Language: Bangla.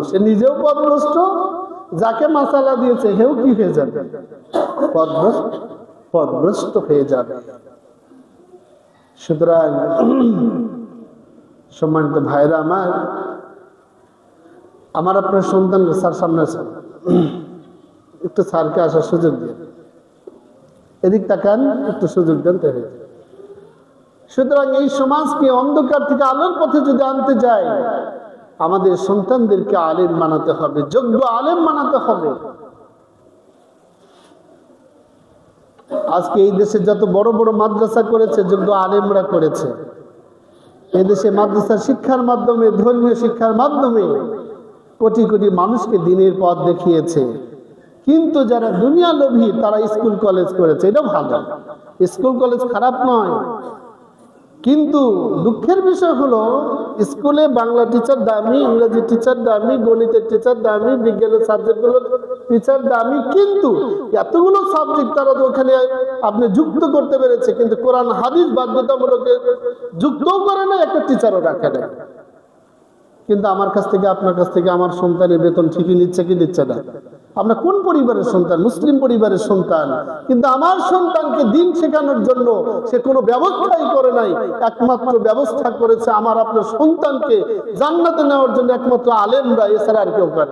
সে নিজেও পথভ্রষ্ট, যাকে মাসালা দিয়েছে হেও কি হয়ে যাবে, পথভ্রষ্ট হয়ে যাবে। সুতরাং সম্মানিত ভাইরা আমার আপনার সন্তান স্যার সামনে আছে, একটু স্যারকে আসার সুযোগ দিয়ে এদিক তাকান, একটু সুযোগ দেন। সুতরাং এই সমাজকে অন্ধকার থেকে আলোর পথে যদি আনতে যাই, আমাদের সন্তানদেরকে আলেম বানাতে হবে, যোগ্য আলেম বানাতে হবে। আজকে এই দেশে যত বড় বড় মাদ্রাসা করেছে, যোগ্য আলেমরা করেছে। এই দেশে মাদ্রাসা শিক্ষার মাধ্যমে, ধর্মীয় শিক্ষার মাধ্যমে কোটি কোটি মানুষকে দ্বীনের পথ দেখিয়েছে। কিন্তু যারা দুনিয়া লোভী তারা স্কুল কলেজ করেছে, এটা ভালো, স্কুল কলেজ খারাপ নয়। কিন্তু দুঃখের বিষয় হলো স্কুলে বাংলা টিচার দামি, ইংরেজি টিচার দামি, গণিতের টিচার দামি, বিজ্ঞানের সাবজেক্টগুলোর টিচার দামি, কিন্তু এতগুলো সাবজেক্ট তারা তো ওখানে আপনি যুক্ত করতে পেরেছে, কিন্তু কোরআন হাদিস বাধ্যতামূলক যুক্তও করে না, একটা টিচারও রাখে না। কিন্তু আমার কাছ থেকে, আপনার কাছ থেকে আমার সন্তানের বেতন ঠিকই নিচ্ছে কি নিচ্ছে না? আমরা কোন পরিবারের সন্তান? মুসলিম পরিবারের সন্তান। কিন্তু আমার সন্তানকে দিন শেখানোর জন্য সে কোনো ব্যবস্থাই করে নাই। একমাত্র ব্যবস্থা করেছে আমার আপনার সন্তানকে জান্নাতে নেওয়ার জন্য একমাত্র আলেমরা, এছাড়া আর কেউ করে।